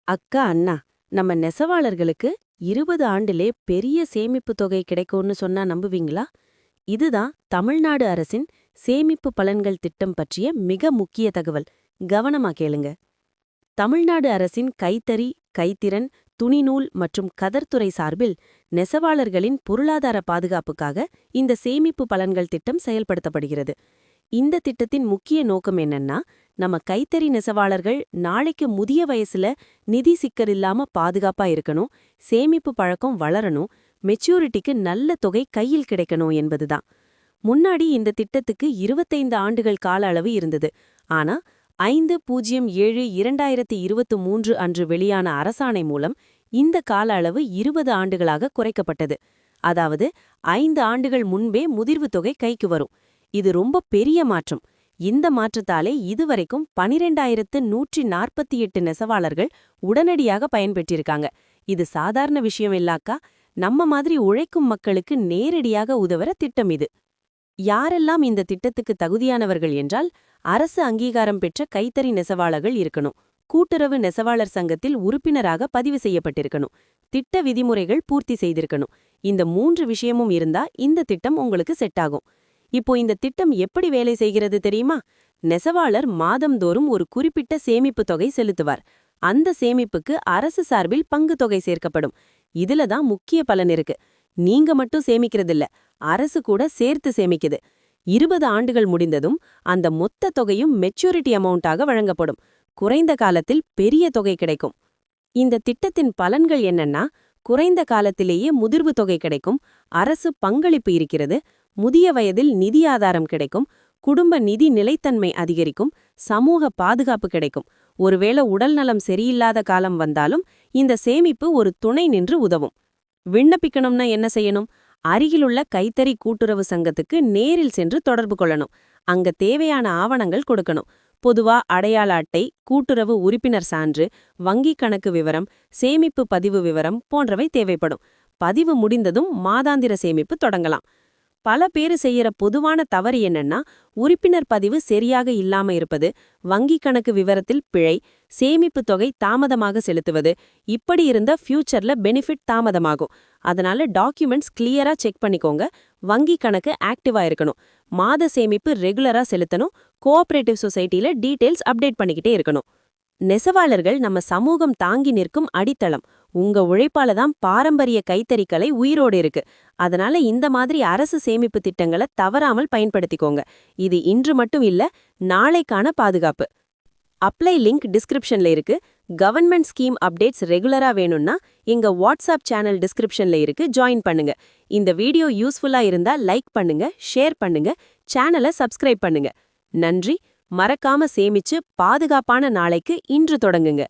அக்கா அண்ணா, நம்ம நெசவாளர்களுக்கு 20 ஆண்டுலே பெரிய சேமிப்பு தொகை கிடைக்கும்னு சொன்னா நம்புவீங்களா? இதுதான் தமிழ்நாடு அரசின் சேமிப்பு பலன்கள் திட்டம் பற்றிய மிக முக்கிய தகவல். கவனமா கேளுங்க. தமிழ்நாடு அரசின் கைத்தறி, கைத்திறன், துணிநூல் மற்றும் கதர்துறை சார்பில் நெசவாளர்களின் பொருளாதார பாதுகாப்புக்காக இந்த சேமிப்பு பலன்கள் திட்டம் செயல்படுத்தப்படுகிறது. இந்த திட்டத்தின் முக்கிய நோக்கம் என்னன்னா, நம்ம கைத்தறி நெசவாளர்கள் நாளைக்கு முதிய வயசுல நிதி சிக்கல் இல்லாம பாதுகாப்பா இருக்கணும், சேமிப்பு பழக்கம் வளரணும், மெச்சூரிட்டிக்கு நல்ல தொகை கையில் கிடைக்கணும் என்பதுதான். முன்னாடி இந்த திட்டத்துக்கு 25 ஆண்டுகள் கால அளவு இருந்தது. ஆனா 5/07/2023 அன்று வெளியான அரசாணை மூலம் இந்த கால அளவு 20 ஆண்டுகளாக குறைக்கப்பட்டது. அதாவது 5 ஆண்டுகள் முன்பே முதிர்வு தொகை கைக்கு வரும். இது ரொம்ப பெரிய மாற்றம். இந்த மாற்றத்தாலே இதுவரைக்கும் 12,148 நெசவாளர்கள் உடனடியாக பயன்பெற்றிருக்காங்க. இது சாதாரண விஷயம் இல்லாக்கா, நம்ம மாதிரி உழைக்கும் மக்களுக்கு நேரடியாக உதவுற திட்டம் இது. யாரெல்லாம் இந்த திட்டத்துக்கு தகுதியானவர்கள் என்றால், அரசு அங்கீகாரம் பெற்ற கைத்தறி நெசவாளர்கள் இருக்கணும், கூட்டுறவு நெசவாளர் சங்கத்தில் உறுப்பினராக பதிவு செய்யப்பட்டிருக்கணும், திட்ட விதிமுறைகள் பூர்த்தி செய்திருக்கணும். இந்த 3 விஷயமும் இருந்தா இந்த திட்டம் உங்களுக்கு செட் ஆகும். இப்போ இந்த திட்டம் எப்படி வேலை செய்கிறது தெரியுமா? நெசவாளர் மாதம்தோறும் ஒரு குறிப்பிட்ட சேமிப்பு தொகை செலுத்துவார். அந்த சேமிப்புக்கு அரசு சார்பில் பங்கு தொகை சேர்க்கப்படும். இதுல தான் முக்கிய பலன் இருக்கு. நீங்க மட்டும் சேமிக்கிறதில்ல, அரசு கூட சேர்த்து சேமிக்குது. 20 ஆண்டுகள் முடிந்ததும் அந்த மொத்த தொகையும் மெச்சூரிட்டி அமௌண்ட்டாக வழங்கப்படும். குறைந்த காலத்தில் பெரிய தொகை கிடைக்கும். இந்த திட்டத்தின் பலன்கள் என்னன்னா, குறைந்த காலத்திலேயே முதிர்வு தொகை கிடைக்கும், அரசு பங்களிப்பு இருக்கிறது, முதிய வயதில் நிதி ஆதாரம் கிடைக்கும், குடும்ப நிதி நிலைத்தன்மை அதிகரிக்கும், சமூக பாதுகாப்பு கிடைக்கும். ஒருவேளை உடல்நலம் சரியில்லாத காலம் வந்தாலும் இந்த சேமிப்பு ஒரு துணை நின்று உதவும். விண்ணப்பிக்கணும்னா என்ன செய்யணும்? அருகிலுள்ள கைத்தறி கூட்டுறவு சங்கத்துக்கு நேரில் சென்று தொடர்பு கொள்ளணும். அங்க தேவையான ஆவணங்கள் கொடுக்கணும். பொதுவா அடையாள அட்டை, கூட்டுறவு உறுப்பினர் சான்று, வங்கி கணக்கு விவரம், சேமிப்பு பதிவு விவரம் போன்றவை தேவைப்படும். பதிவு முடிந்ததும் மாதாந்திர சேமிப்பு தொடங்கலாம். பல பேரு செய்யற பொதுவான தவறு என்னன்னா, உறுப்பினர் பதிவு சரியாக இல்லாம இருப்பது, வங்கி கணக்கு விவரத்தில் பிழை, சேமிப்பு தொகை தாமதமாக செலுத்துவது. இப்படி இருந்தா ஃபியூச்சர்ல பெனிஃபிட் தாமதமாகும். அதனால டாக்குமெண்ட்ஸ் கிளியரா செக் பண்ணிக்கோங்க. வங்கி கணக்கு ஆக்டிவா இருக்கணும். மாத சேமிப்பு ரெகுலரா செலுத்தணும். கோஆபரேட்டிவ் சொசைட்டில டீடைல்ஸ் அப்டேட் பண்ணிக்கிட்டே இருக்கணும். நெசவாளர்கள் நம்ம சமூகம் தாங்கி நிற்கும் அடித்தளம். உங்க உழைப்பால தான் பாரம்பரிய கைத்தறிக்கலை உயிரோடு இருக்கு. அதனால இந்த மாதிரி அரசு சேமிப்பு திட்டங்களை தவறாமல் பயன்படுத்திக்கோங்க. இது இன்று மட்டும் இல்ல, நாளைக்கான பாதுகாப்பு. அப்ளை லிங்க் டிஸ்கிரிப்ஷன்ல இருக்கு. கவர்மெண்ட் ஸ்கீம் அப்டேட்ஸ் ரெகுலரா வேணும்னா எங்க வாட்ஸ்அப் சேனல் டிஸ்கிரிப்ஷன்ல இருக்கு, ஜாயின் பண்ணுங்க. இந்த வீடியோ யூஸ்ஃபுல்லா இருந்தா லைக் பண்ணுங்க, ஷேர் பண்ணுங்க, சேனலை சப்ஸ்கிரைப் பண்ணுங்க. நன்றி. மறக்காம சேமிச்சு பாதுகாப்பான நாளைக்கு இன்று தொடங்குங்க.